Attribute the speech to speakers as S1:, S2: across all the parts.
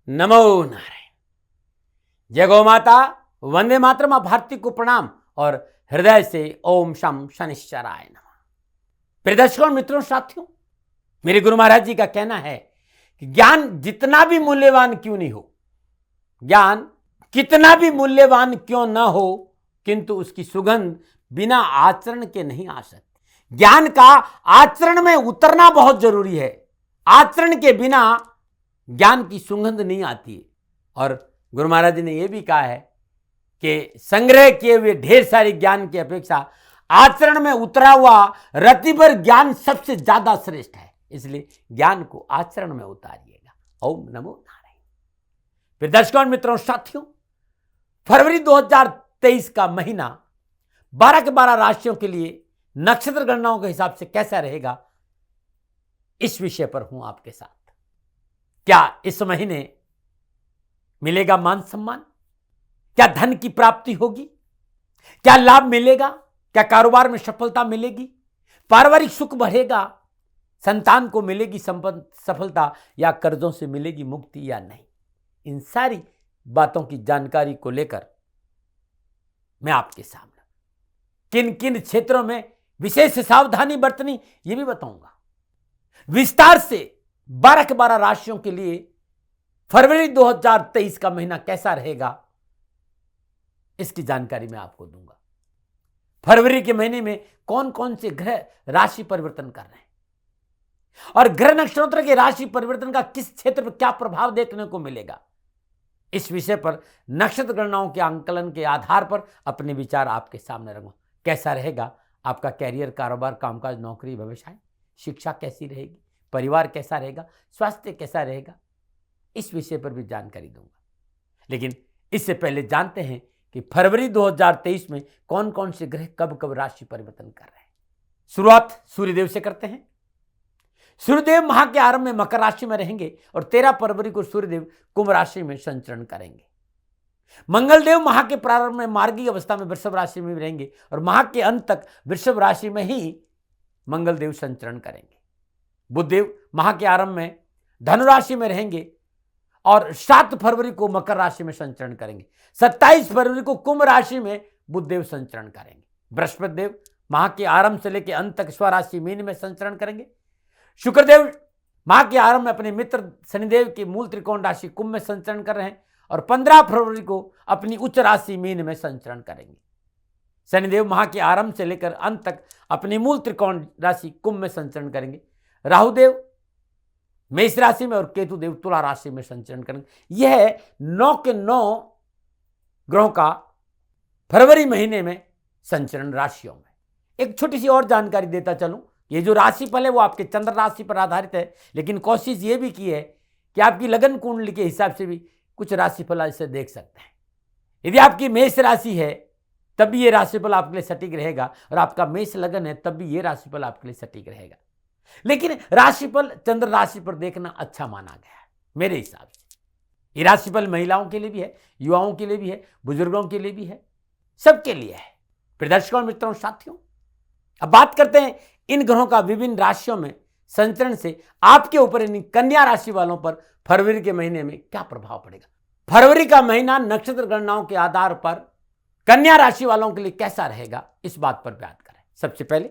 S1: नमो नारायण। जय गौ माता, वंदे मातरम। भारती को प्रणाम और हृदय से ओम शम शनिश्चराय नमः। प्रिय दर्शकों, मित्रों, साथियों, मेरे गुरु महाराज जी का कहना है कि ज्ञान जितना भी मूल्यवान क्यों नहीं हो, ज्ञान कितना भी मूल्यवान क्यों ना हो, किंतु उसकी सुगंध बिना आचरण के नहीं आ सकती। ज्ञान का आचरण में उतरना बहुत जरूरी है। आचरण के बिना ज्ञान की सुगंध नहीं आती है। और गुरु महाराज जी ने यह भी कहा है कि संग्रह किए हुए ढेर सारे ज्ञान की अपेक्षा आचरण में उतरा हुआ रतिभर ज्ञान सबसे ज्यादा श्रेष्ठ है। इसलिए ज्ञान को आचरण में उतारिएगा। ओम नमो नारायण। फिर दर्शकों, मित्रों, साथियों, फरवरी 2023 का महीना 12 के 12 राशियों के लिए नक्षत्र गणनाओं के हिसाब से कैसा रहेगा, इस विषय पर हूं आपके साथ। क्या इस महीने मिलेगा मान सम्मान? क्या धन की प्राप्ति होगी? क्या लाभ मिलेगा? क्या कारोबार में सफलता मिलेगी? पारिवारिक सुख बढ़ेगा? संतान को मिलेगी सफलता या कर्जों से मिलेगी मुक्ति या नहीं? इन सारी बातों की जानकारी को लेकर मैं आपके सामने किन किन क्षेत्रों में विशेष सावधानी बरतनी, यह भी बताऊंगा। विस्तार से 12 के 12 राशियों के लिए फरवरी 2023 का महीना कैसा रहेगा, इसकी जानकारी मैं आपको दूंगा। फरवरी के महीने में कौन कौन से ग्रह राशि परिवर्तन कर रहे हैं और ग्रह नक्षत्र के राशि परिवर्तन का किस क्षेत्र पर क्या प्रभाव देखने को मिलेगा, इस विषय पर नक्षत्र गणनाओं के आंकलन के आधार पर अपने विचार आपके सामने रखूंगा। कैसा रहेगा आपका कैरियर, कारोबार, कामकाज, नौकरी, व्यवसाय, शिक्षा कैसी रहेगी, परिवार कैसा रहेगा, स्वास्थ्य कैसा रहेगा, इस विषय पर भी जानकारी दूंगा। लेकिन इससे पहले जानते हैं कि फरवरी 2023 में कौन कौन से ग्रह कब कब राशि परिवर्तन कर रहे हैं। शुरुआत सूर्यदेव से करते हैं। सूर्यदेव माह के आरंभ में मकर राशि में रहेंगे और 13 फरवरी को सूर्यदेव कुंभ राशि में संचरण करेंगे। मंगलदेव माह के प्रारंभ में मार्गी अवस्था में वृषभ राशि में रहेंगे और माह के अंत तक वृषभ राशि में ही मंगलदेव संचरण करेंगे। बुधदेव माह के आरंभ में धनु राशि में रहेंगे और 7 फरवरी को मकर राशि में संचरण करेंगे। 27 फरवरी को कुंभ राशि में बुधदेव संचरण करेंगे। बृहस्पति देव माह के आरंभ से लेकर अंत तक स्वराशि मीन में संचरण करेंगे। शुक्रदेव माह के आरंभ में अपने मित्र शनिदेव की मूल त्रिकोण राशि कुंभ में संचरण कर रहे हैं और 15 फरवरी को अपनी उच्च राशि मीन में संचरण करेंगे। शनिदेव माह के आरंभ से लेकर अंत तक अपनी मूल त्रिकोण राशि कुंभ में संचरण करेंगे। राहुदेव मेष राशि में और केतुदेव तुला राशि में संचरण करेंगे। यह 9 के 9 ग्रहों का फरवरी महीने में संचरण राशियों में। एक छोटी सी और जानकारी देता चलूं, ये जो राशिफल है वो आपके चंद्र राशि पर आधारित है, लेकिन कोशिश ये भी की है कि आपकी लगन कुंडली के हिसाब से भी कुछ राशिफल ऐसे देख सकते हैं। यदि आपकी मेष राशि है तब भी ये राशिफल आपके लिए सटीक रहेगा और आपका मेष लगन है तब भी ये राशिफल आपके लिए सटीक रहेगा। लेकिन राशिफल चंद्र राशि पर देखना अच्छा माना गया है मेरे हिसाब से। ये राशिफल महिलाओं के लिए भी है, युवाओं के लिए भी है, बुजुर्गों के लिए भी है, सबके लिए है। प्रिय दर्शकों, मित्रों, साथियों, अब बात करते हैं इन ग्रहों का विभिन्न राशियों में संचरण से आपके ऊपर, इन कन्या राशि वालों पर फरवरी के महीने में क्या प्रभाव पड़ेगा। फरवरी का महीना नक्षत्र गणनाओं के आधार पर कन्या राशि वालों के लिए कैसा रहेगा, इस बात पर बात करें। सबसे पहले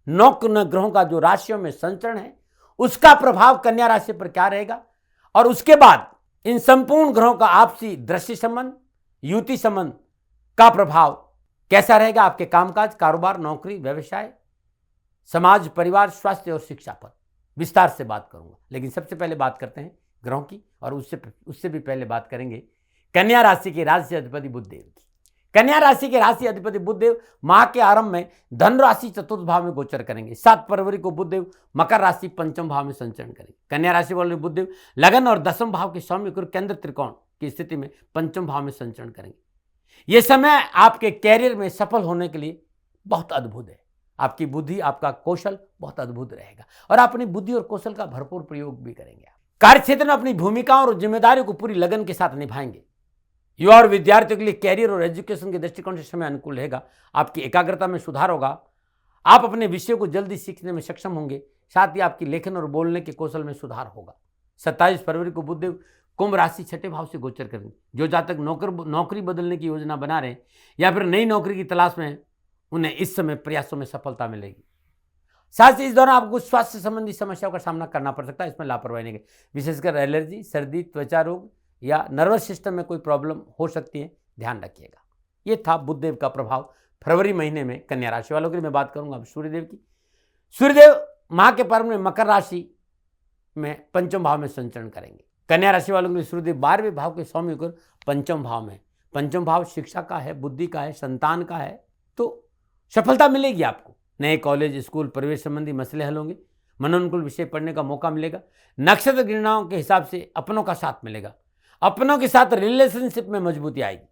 S1: 9 ग्रहों का जो राशियों में संचरण है उसका प्रभाव कन्या राशि पर क्या रहेगा और उसके बाद इन संपूर्ण ग्रहों का आपसी दृष्टि संबंध, युति संबंध का प्रभाव कैसा रहेगा आपके कामकाज, कारोबार, नौकरी, व्यवसाय, समाज, परिवार, स्वास्थ्य और शिक्षा पर विस्तार से बात करूंगा। लेकिन सबसे पहले बात करते हैं ग्रहों की और उससे भी पहले बात करेंगे कन्या राशि के राशि अधिपति बुधदेव की। कन्या राशि के राशि अधिपति बुधदेव माह के आरंभ में धन राशि चतुर्थ भाव में गोचर करेंगे। 7 फरवरी को बुधदेव मकर राशि पंचम भाव में संचरण करेंगे। कन्या राशि वाले बुधदेव लगन और दसम भाव के सौम्य केंद्र त्रिकोण की स्थिति में पंचम भाव में संचरण करेंगे। यह समय आपके कैरियर में सफल होने के लिए बहुत अद्भुत है। आपकी बुद्धि, आपका कौशल बहुत अद्भुत रहेगा और आप अपनी बुद्धि और कौशल का भरपूर प्रयोग भी करेंगे। कार्य क्षेत्र में अपनी भूमिकाओं और जिम्मेदारियों को पूरी लगन के साथ निभाएंगे। युवा और विद्यार्थियों के लिए कैरियर और एजुकेशन के दृष्टिकोण से समय अनुकूल रहेगा। आपकी एकाग्रता में सुधार होगा। आप अपने विषयों को जल्दी सीखने में सक्षम होंगे। साथ ही आपकी लेखन और बोलने के कौशल में सुधार होगा। 27 फरवरी को बुधदेव कुंभ राशि छठे भाव से गोचर करेंगे। जो जातक नौकरी बदलने की योजना बना रहे हैं या फिर नई नौकरी की तलाश में हैं, उन्हें इस समय प्रयासों में सफलता मिलेगी। साथ ही इस दौरान आपको स्वास्थ्य संबंधी समस्याओं का सामना करना पड़ सकता है, इसमें लापरवाही नहीं, विशेषकर एलर्जी, सर्दी, त्वचा रोग या नर्वस सिस्टम में कोई प्रॉब्लम हो सकती है, ध्यान रखिएगा। ये था बुधदेव का प्रभाव फरवरी महीने में कन्या राशि वालों के लिए। मैं बात करूंगा अब सूर्यदेव की। सूर्यदेव माह के पर्व में मकर राशि में पंचम भाव में संचरण करेंगे। कन्या राशि वालों के लिए सूर्यदेव 12वें भाव के स्वामी होकर पंचम भाव में। पंचम भाव शिक्षा का है, बुद्धि का है, संतान का है, तो सफलता मिलेगी आपको। नए कॉलेज, स्कूल, प्रवेश संबंधी मसले हल होंगे, मनोनुकूल विषय पढ़ने का मौका मिलेगा। नक्षत्र गणनाओं के हिसाब से अपनों का साथ मिलेगा। अपनों के साथ रिलेशनशिप में मजबूती आएगी।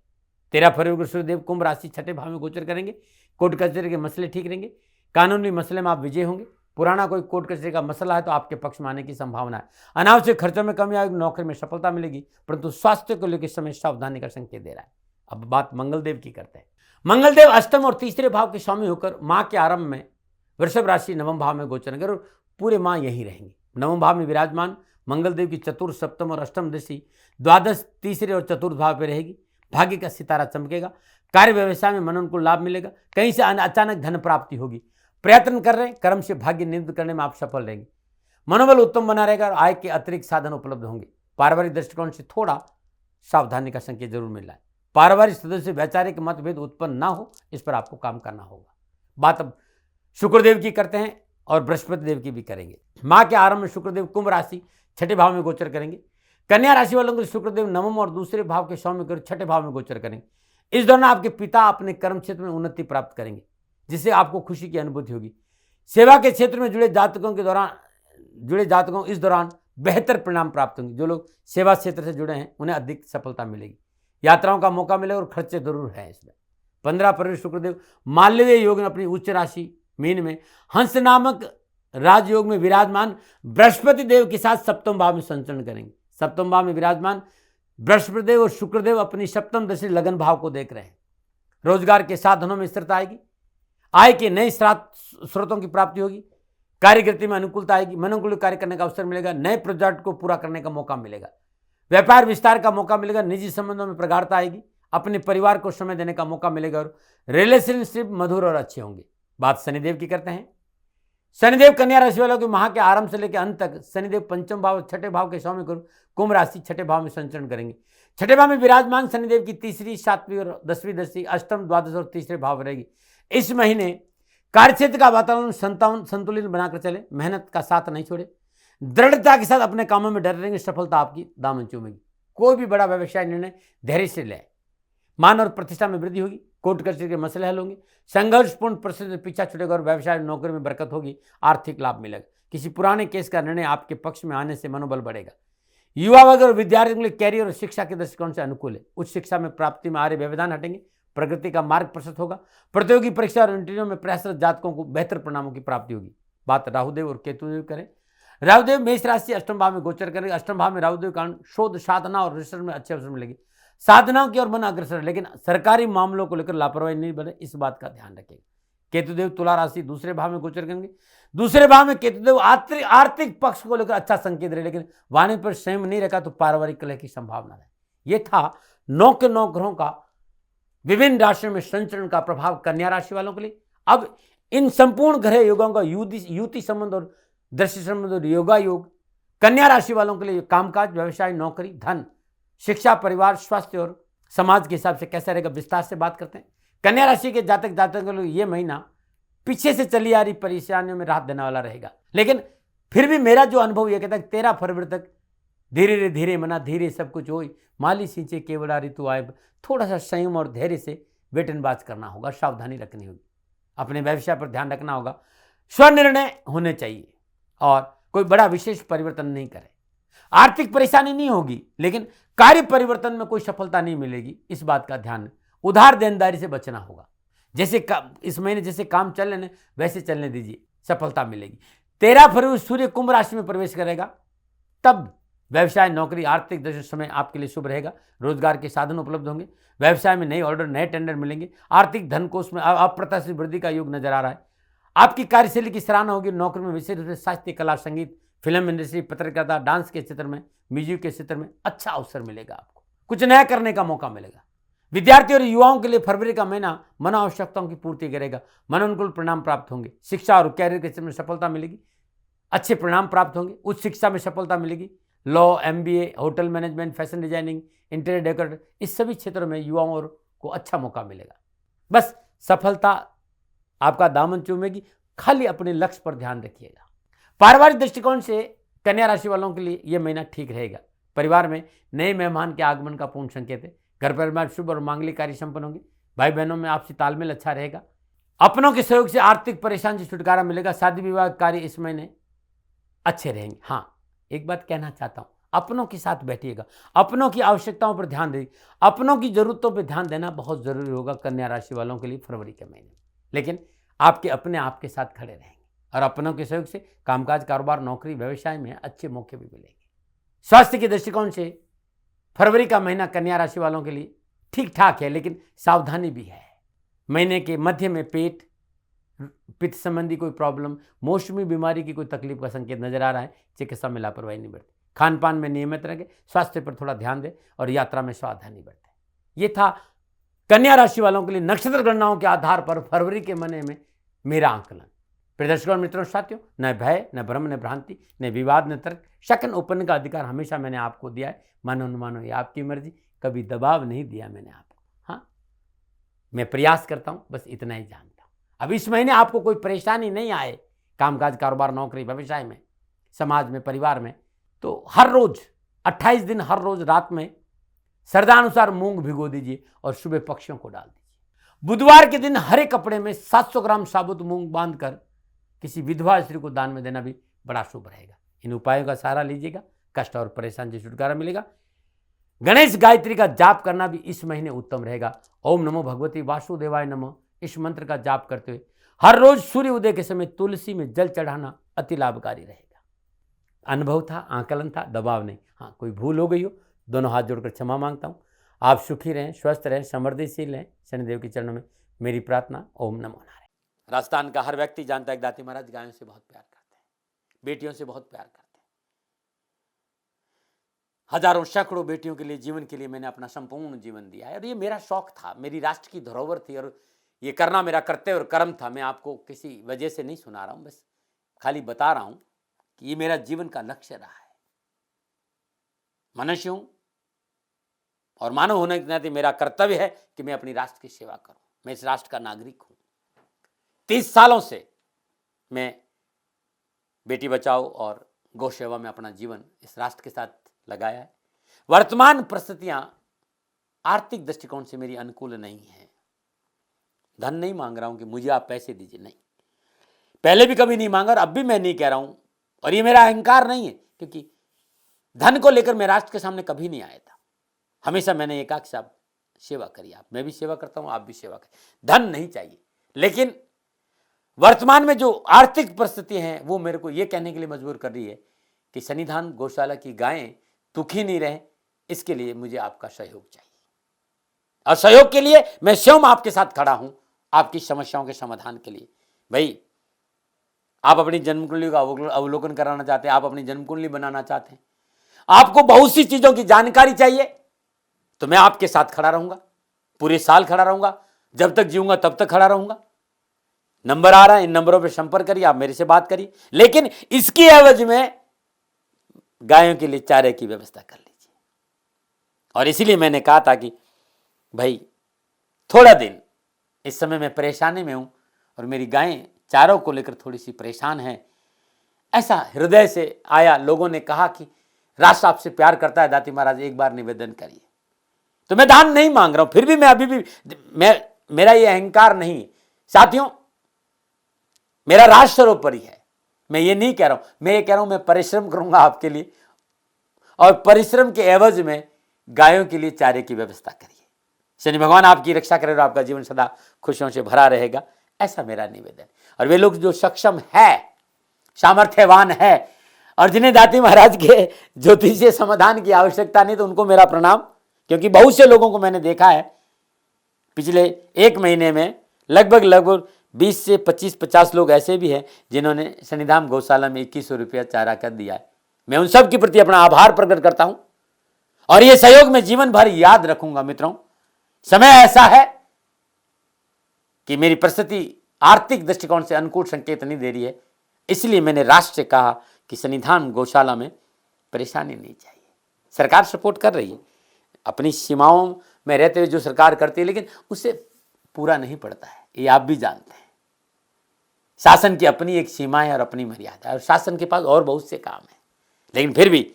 S1: 13 फरवरी को सूर्यदेव कुंभ राशि छठे भाव में गोचर करेंगे। कोर्ट कचहरी के मसले ठीक रहेंगे। कानूनी मसले में आप विजय होंगे। पुराना कोई कोर्ट कचहरी का मसला है तो आपके पक्ष में आने की संभावना है। अनावश्यक खर्चों में कमी आएगी। नौकरी में सफलता मिलेगी, परंतु स्वास्थ्य को लेकर समय सावधानी का संकेत दे रहा है। अब बात मंगलदेव की करते हैं। मंगलदेव अष्टम और तीसरे भाव के स्वामी होकर माह के आरंभ में वृषभ राशि नवम भाव में गोचर करेंगे और पूरे माह यही रहेंगे। नवम भाव में विराजमान मंगलदेव की चतुर्थ, सप्तम और अष्टम दृष्टि द्वादश, तीसरे और चतुर्थ भाव पर रहेगी। भाग्य का सितारा चमकेगा। कार्य व्यवसाय में मनोनुकूल लाभ मिलेगा। कहीं से अचानक धन प्राप्ति होगी। प्रयत्न कर रहे हैं, कर्म से भाग्य निर्मित करने में आप सफल रहेंगे। मनोबल उत्तम बना रहेगा और आय के अतिरिक्त साधन उपलब्ध होंगे। पारिवारिक दृष्टिकोण से थोड़ा सावधानी का संकेत जरूर मिल रहा है। पारिवारिक सदस्य से वैचारिक मतभेद उत्पन्न ना हो, इस पर आपको काम करना होगा। बात अब शुक्रदेव की करते हैं और बृहस्पति देव की भी करेंगे। माह के आरंभ में शुक्रदेव कुंभ राशि छठे भाव में गोचर करेंगे। कन्या राशि वालों को शुक्रदेव नवम और दूसरे भाव के स्वामी कर छठे भाव में गोचर करेंगे। इस दौरान आपके पिता अपने कर्म क्षेत्र में उन्नति प्राप्त करेंगे, जिससे आपको खुशी की अनुभूति होगी। सेवा के क्षेत्र में जुड़े जातकों इस दौरान बेहतर परिणाम प्राप्त होंगे। जो लोग सेवा क्षेत्र से जुड़े हैं उन्हें अधिक सफलता मिलेगी। यात्राओं का मौका मिलेगा और खर्चे जरूर है इसमें। 15 फरवरी शुक्रदेव मालवीय योग में अपनी उच्च राशि मीन में हंस नामक राजयोग में विराजमान बृहस्पति देव के साथ सप्तम भाव में संचरण करेंगे। सप्तम भाव में विराजमान बृहस्पति देव और शुक्रदेव अपनी सप्तम दशा लगन भाव को देख रहे हैं। रोजगार के साधनों में स्थिरता आएगी। आय के नए स्रोतों की प्राप्ति होगी। कार्यगति में अनुकूलता आएगी। मनोनुकूल कार्य करने का अवसर मिलेगा। नए प्रोजेक्ट को पूरा करने का मौका मिलेगा। व्यापार विस्तार का मौका मिलेगा। निजी संबंधों में प्रगाढ़ता आएगी। अपने परिवार को समय देने का मौका मिलेगा और रिलेशनशिप मधुर और अच्छे होंगे। बात शनिदेव की करते हैं। शनिदेव कन्या राशि वालों के माह के आरंभ से लेकर अंत तक शनिदेव पंचम भाव छठे भाव के स्वामी कुंभ राशि छठे भाव में संचरण करेंगे। छठे भाव में विराजमान शनिदेव की तीसरी, सातवीं और 10वीं दृष्टि अष्टम, द्वादश और तीसरे भाव रहेगी। इस महीने कार्यक्षेत्र का वातावरण संतुलित बनाकर चले। मेहनत का साथ नहीं छोड़े। दृढ़ता के साथ अपने कामों में डटे रहेंगे। सफलता आपकी दामन चूमेगी। कोई भी बड़ा व्यवसाय निर्णय धैर्य से ले। मान और प्रतिष्ठा में वृद्धि होगी। कोर्ट कचहरी के मसले हल होंगे। संघर्षपूर्ण परिस्थिति में पीछा छूटेगा और व्यवसाय नौकरी में बरकत होगी। आर्थिक लाभ मिलेगा। किसी पुराने केस का निर्णय आपके पक्ष में आने से मनोबल बढ़ेगा। युवा वर्ग और विद्यार्थियों के लिए कैरियर और शिक्षा के दृष्टिकोण से अनुकूल है। उच्च शिक्षा में प्राप्ति में आ रहे व्यवधान हटेंगे। प्रगति का मार्ग प्रशस्त होगा। प्रतियोगी परीक्षा और इंटरव्यू में प्रयासरत जातकों को बेहतर परिणामों की प्राप्ति होगी। बात राहुदेव और केतुदेव करें। राहुदेव मेष राशि अष्टम भाव में गोचर करेंगे। अष्टम भाव में राहुदेव कारण शोध, साधना और रिसर्च में अच्छे अवसर मिलेंगे। साधनाओं की ओर मन अग्रसर है, लेकिन सरकारी मामलों को लेकर लापरवाही नहीं बने, इस बात का ध्यान रखेंगे। केतुदेव तुला राशि दूसरे भाव में गोचर करेंगे। दूसरे भाव में केतुदेव आर्थिक पक्ष को लेकर अच्छा संकेत रहे, लेकिन वाणी पर संयम नहीं रखा तो पारिवारिक कलह की संभावना है। यह था 9 के 9 ग्रहों का विभिन्न राशियों में संचरण का प्रभाव कन्या राशि वालों के लिए। अब इन संपूर्ण ग्रह योगों का युति संबंध और दृष्टि संबंध और योगा योग कन्या राशि वालों के लिए कामकाज, व्यवसाय, नौकरी, धन, शिक्षा, परिवार, स्वास्थ्य और समाज के हिसाब से कैसा रहेगा, विस्तार से बात करते हैं। कन्या राशि के जातकों के लिए ये महीना पीछे से चली आ रही परेशानियों में राहत देने वाला रहेगा, लेकिन फिर भी मेरा जो अनुभव यह कहता है 13 फरवरी तक धीरे धीरे मना धीरे सब कुछ हो। माली सिंचे केवड़ा ऋतु आए। थोड़ा सा संयम और धैर्य से वेट एंड वॉच करना होगा। सावधानी रखनी होगी। अपने व्यवसाय पर ध्यान रखना होगा। स्वनिर्णय होने चाहिए और कोई बड़ा विशेष परिवर्तन नहीं करे। आर्थिक परेशानी नहीं होगी, लेकिन कार्य परिवर्तन में कोई सफलता नहीं मिलेगी, इस बात का ध्यान। उधार देनदारी से बचना होगा। जैसे इस महीने जैसे काम चल रहे वैसे चलने दीजिए, सफलता मिलेगी। 13 फरवरी सूर्य कुंभ राशि में प्रवेश करेगा, तब व्यवसाय, नौकरी, आर्थिक दशा समय आपके लिए शुभ रहेगा। रोजगार के साधन उपलब्ध होंगे। व्यवसाय में नए ऑर्डर, नए टेंडर मिलेंगे। आर्थिक धन कोष में अप्रत्याशित वृद्धि का योग नजर आ रहा है। आपकी कार्यशैली की सराहना होगी। नौकरी में विशेष रूप से साहित्य, कला, संगीत, फिल्म इंडस्ट्री, पत्रकारिता, डांस के क्षेत्र में, म्यूजिक के क्षेत्र में अच्छा अवसर मिलेगा। आपको कुछ नया करने का मौका मिलेगा। विद्यार्थी और युवाओं के लिए फरवरी का महीना मन आवश्यकताओं की पूर्ति करेगा। मन अनुकूल परिणाम प्राप्त होंगे। शिक्षा और कैरियर के क्षेत्र में सफलता मिलेगी। अच्छे परिणाम प्राप्त होंगे। उच्च शिक्षा में सफलता मिलेगी। Law, MBA, hotel management, fashion designing, interior decorator, इस सभी क्षेत्रों में युवाओं को अच्छा मौका मिलेगा। बस सफलता आपका दामन चूमेगी। खाली अपने लक्ष्य पर ध्यान रखिएगा। पारिवारिक दृष्टिकोण से कन्या राशि वालों के लिए यह महीना ठीक रहेगा। परिवार में नए मेहमान के आगमन का पूर्ण संकेत है। घर परिवार शुभ और मांगलिक कार्य संपन्न होंगे। भाई बहनों में आपसी तालमेल अच्छा रहेगा। अपनों के सहयोग से आर्थिक परेशानी से छुटकारा मिलेगा। शादी विवाह कार्य इस महीने अच्छे रहेंगे। हाँ, एक बात कहना चाहता हूं, अपनों के साथ बैठिएगा। अपनों की आवश्यकताओं पर ध्यान दें। अपनों की जरूरतों पर ध्यान देना बहुत जरूरी होगा कन्या राशि वालों के लिए फरवरी के महीने। लेकिन आपके अपने आपके साथ खड़े रहेंगे और अपनों के सहयोग से कामकाज, कारोबार, नौकरी, व्यवसाय में अच्छे मौके भी मिलेंगे। स्वास्थ्य के दृष्टिकोण से फरवरी का महीना कन्या राशि वालों के लिए ठीक ठाक है, लेकिन सावधानी भी है। महीने के मध्य में पेट, पित्त संबंधी कोई प्रॉब्लम, मौसमी बीमारी की कोई तकलीफ का संकेत नजर आ रहा है। चिकित्सा में लापरवाही नहीं बरतें। खान पान में नियमित रहें। स्वास्थ्य पर थोड़ा ध्यान दें और यात्रा में सावधानी बरतें। ये था कन्या राशि वालों के लिए नक्षत्र गणनाओं के आधार पर फरवरी के महीने में मेरा आंकलन। प्रदर्शकों मित्रों साथियों, न भय, न भ्रम, न भ्रांति, न विवाद, न तर्क, शकन उपन्न का अधिकार हमेशा मैंने आपको दिया है। मानो न मानो ये आपकी मर्जी। कभी दबाव नहीं दिया मैंने आपको। हाँ, मैं प्रयास करता हूं, बस इतना ही जानता हूं। अब इस महीने आपको कोई परेशानी नहीं आए कामकाज, कारोबार, नौकरी, व्यवसाय में, समाज में, परिवार में, तो हर रोज 28 दिन हर रोज रात में श्रद्धानुसार मूंग भिगो दीजिए और सुबह पक्षियों को डाल दीजिए। बुधवार के दिन हरे कपड़े में 700 ग्राम साबुत मूंग बांधकर किसी विधवा स्त्री को दान में देना भी बड़ा शुभ रहेगा। इन उपायों का सहारा लीजिएगा। कष्ट और परेशानी से छुटकारा मिलेगा। गणेश गायत्री का जाप करना भी इस महीने उत्तम रहेगा। ओम नमो भगवती वासुदेवाय नमः, इस मंत्र का जाप करते हुए हर रोज सूर्य उदय के समय तुलसी में जल चढ़ाना अति लाभकारी रहेगा। अनुभव था, आकलन था, दबाव नहीं। हाँ, कोई भूल हो गई हो, दोनों हाथ जोड़कर क्षमा मांगता हूँ। आप सुखी रहें, स्वस्थ रहें, समृद्धिशील रहें। शनिदेव के चरणों में मेरी प्रार्थना। ओम नमो नारायण। राजस्थान का हर व्यक्ति जानता है कि दाती महाराज गायों से बहुत प्यार करते हैं, बेटियों से बहुत प्यार करते हैं। हजारों सैकड़ों बेटियों के लिए, जीवन के लिए मैंने अपना संपूर्ण जीवन दिया है और ये मेरा शौक था, मेरी राष्ट्र की धरोहर थी और ये करना मेरा कर्तव्य और कर्म था। मैं आपको किसी वजह से नहीं सुना रहा हूं, बस खाली बता रहा हूं कि ये मेरा जीवन का लक्ष्य रहा है। मनुष्य हूं और मानव होने के नाते मेरा कर्तव्य है कि मैं अपनी राष्ट्र की सेवा करूं। मैं इस राष्ट्र का नागरिक हूं। 30 सालों से मैं बेटी बचाओ और गौ सेवा में अपना जीवन इस राष्ट्र के साथ लगाया है। वर्तमान परिस्थितियां आर्थिक दृष्टिकोण से मेरी अनुकूल नहीं है। धन नहीं मांग रहा हूं कि मुझे आप पैसे दीजिए, नहीं। पहले भी कभी नहीं मांगा और अब भी मैं नहीं कह रहा हूं। और ये मेरा अहंकार नहीं है, क्योंकि धन को लेकर मैं राष्ट्र के सामने कभी नहीं आया था। हमेशा मैंने ये कहा कि साहब सेवा करिए आप, मैं भी सेवा करता हूं, आप भी सेवा करिए। धन नहीं चाहिए, लेकिन वर्तमान में जो आर्थिक परिस्थिति हैं वो मेरे को ये कहने के लिए मजबूर कर रही है कि सन्निधान गौशाला की गायें दुखी नहीं रहे, इसके लिए मुझे आपका सहयोग चाहिए। और सहयोग के लिए मैं स्वयं आपके साथ खड़ा हूं, आपकी समस्याओं के समाधान के लिए। भाई, आप अपनी जन्म कुंडली का अवलोकन कराना चाहते हैं, आप अपनी जन्म कुंडली बनाना चाहते हैं, आपको बहुत सी चीजों की जानकारी चाहिए, तो मैं आपके साथ खड़ा रहूंगा, पूरे साल खड़ा रहूंगा, जब तक जीऊंगा तब तक खड़ा रहूंगा। नंबर आ रहा है, इन नंबरों पर संपर्क करिए, आप मेरे से बात करिए, लेकिन इसकी एवज में गायों के लिए चारे की व्यवस्था कर लीजिए। और इसीलिए मैंने कहा था कि भाई थोड़ा दिन इस समय मैं परेशानी में हूं और मेरी गायें चारों को लेकर थोड़ी सी परेशान है। ऐसा हृदय से आया, लोगों ने कहा कि राष्ट्र आपसे प्यार करता है दाती महाराज, एक बार निवेदन करिए। तो मैं दान नहीं मांग रहा हूं, फिर भी मैं अभी भी मेरा ये अहंकार नहीं है साथियों, मेरा राष्ट्र सर्वोपरि है। मैं ये नहीं कह रहा हूं, मैं ये कह रहा हूं मैं परिश्रम करूंगा आपके लिए, और परिश्रम के एवज में गायों के लिए चारे की व्यवस्था करिए। शनि भगवान आपकी रक्षा करे और आपका जीवन सदा खुशियों से भरा रहेगा, ऐसा मेरा निवेदन। और वे लोग जो सक्षम है, सामर्थ्यवान है और जिन्हें दाती महाराज के ज्योतिषीय समाधान की आवश्यकता नहीं, तो उनको मेरा प्रणाम। क्योंकि बहुत से लोगों को मैंने देखा है पिछले 1 महीने में लगभग 20 से 25-50 लोग ऐसे भी हैं जिन्होंने शनिधाम गौशाला में 2100 रुपया चारा कर दिया है। मैं उन सब के प्रति अपना आभार प्रकट करता हूं और ये सहयोग मैं जीवन भर याद रखूंगा। मित्रों, समय ऐसा है कि मेरी परिस्थिति आर्थिक दृष्टिकोण से अनुकूल संकेत नहीं दे रही है, इसलिए मैंने राष्ट्र से कहा कि शनिधाम गौशाला में परेशानी नहीं चाहिए। सरकार सपोर्ट कर रही है, अपनी सीमाओं में रहते हुए जो सरकार करती है, लेकिन उससे पूरा नहीं पड़ता है, ये आप भी जानते हैं। शासन की अपनी एक सीमा है और अपनी मर्यादा है, और शासन के पास और बहुत से काम है। लेकिन फिर भी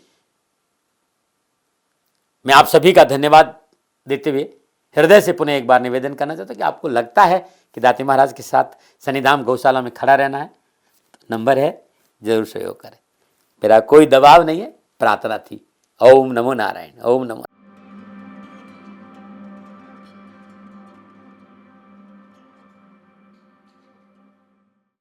S1: मैं आप सभी का धन्यवाद देते हुए हृदय से पुनः एक बार निवेदन करना चाहता हूं कि आपको लगता है कि दाती महाराज के साथ शनिधाम गौशाला में खड़ा रहना है, तो नंबर है, जरूर सहयोग करें। मेरा कोई दबाव नहीं है, प्रार्थना थी। ओम नमो नारायण। ओम नमो।